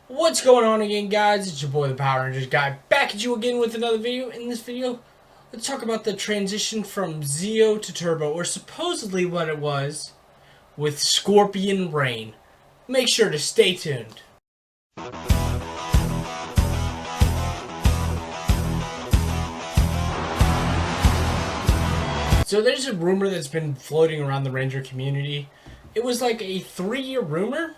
What's going on again, guys? It's your boy the Power Rangers guy, back at you again with another video. In this video, let's talk about the transition from Zeo to Turbo, or supposedly what it was, with Scorpion Rain. Make sure to stay tuned. So there's a rumor that's been floating around the Ranger community. It was like a 3-year rumor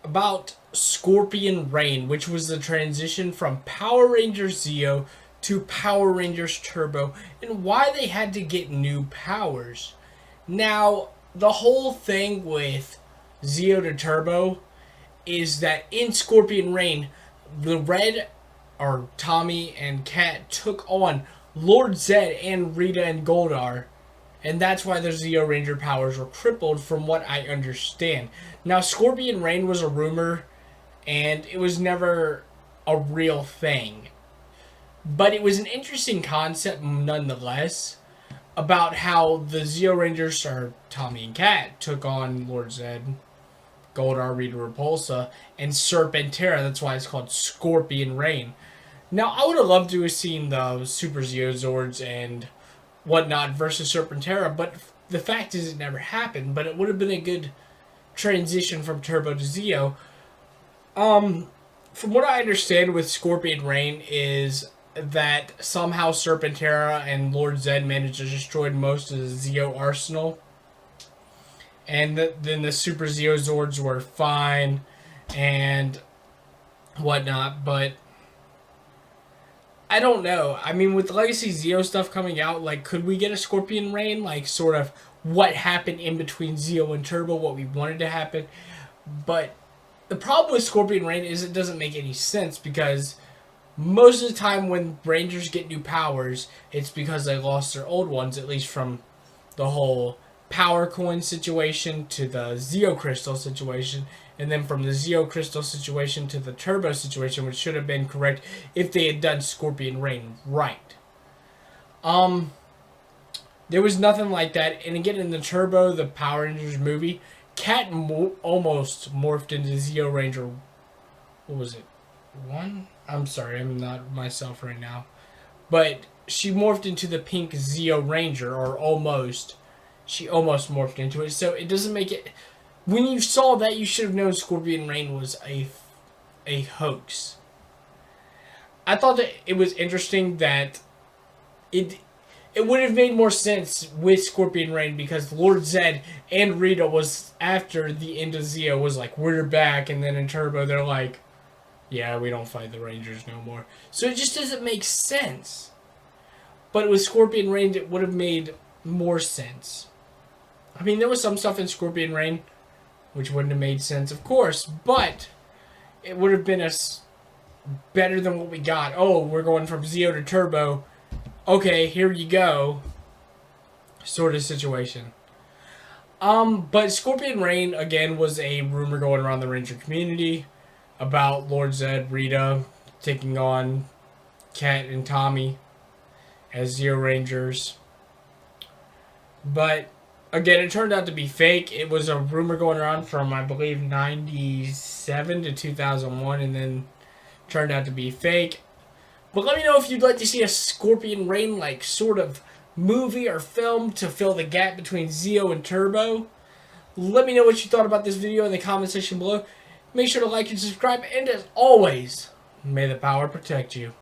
about Scorpion Rain, which was the transition from Power Rangers Zeo to Power Rangers Turbo, and why they had to get new powers. Now, the whole thing with Zeo to Turbo is that in Scorpion Rain, the Red, or Tommy and Kat, took on Lord Zed and Rita and Goldar, and that's why their Zeo Ranger powers were crippled, from what I understand. Now, Scorpion Rain was a rumor, and it was never a real thing. But it was an interesting concept nonetheless, about how the Zeo Rangers, or Tommy and Kat, took on Lord Zed, Goldar, Rita Repulsa, and Serpentera. That's why it's called Scorpion Rain. Now, I would have loved to have seen the Super Zeo Zords and whatnot versus Serpentera, but the fact is it never happened. But it would have been a good transition from Turbo to Zeo. From what I understand with Scorpion Rain is that somehow Serpentera and Lord Zed managed to destroy most of the Zeo arsenal, and then the Super Zeo Zords were fine and whatnot. But I don't know. I mean, with Legacy Zeo stuff coming out, like, could we get a Scorpion Rain? Like, sort of what happened in between Zeo and Turbo, what we wanted to happen. But the problem with Scorpion Rain is it doesn't make any sense, because most of the time when Rangers get new powers, it's because they lost their old ones, at least from the whole Power Coin situation to the Zeo Crystal situation, and then from the Zeo Crystal situation to the Turbo situation, which should have been correct if they had done Scorpion Rain right. There was nothing like that, and again, in the Turbo, the Power Rangers movie, Kat almost morphed into Zeo Ranger. What was it? 1? I'm sorry, I'm not myself right now. But she morphed into the pink Zeo Ranger, or almost. She almost morphed into it, so it doesn't make it. When you saw that, you should have known Scorpion Rain was a hoax. I thought that it was interesting that it would have made more sense with Scorpion Rain, because Lord Zed and Rita was, after the end of Zeo, was like, we're back, and then in Turbo they're like, yeah, we don't fight the Rangers no more. So it just doesn't make sense. But with Scorpion Rain, it would have made more sense. I mean, there was some stuff in Scorpion Rain which wouldn't have made sense, of course, but it would have been better than what we got. Oh, we're going from Zeo to Turbo. Okay, here you go. Sort of situation. But Scorpion Rain, again, was a rumor going around the Ranger community about Lord Zed, Rita taking on Kat and Tommy as Zeo Rangers. But again, it turned out to be fake. It was a rumor going around from, I believe, 97 to 2001, and then turned out to be fake. But let me know if you'd like to see a Scorpion Rain, like, sort of movie or film to fill the gap between Zeo and Turbo. Let me know what you thought about this video in the comment section below. Make sure to like and subscribe, and as always, may the power protect you.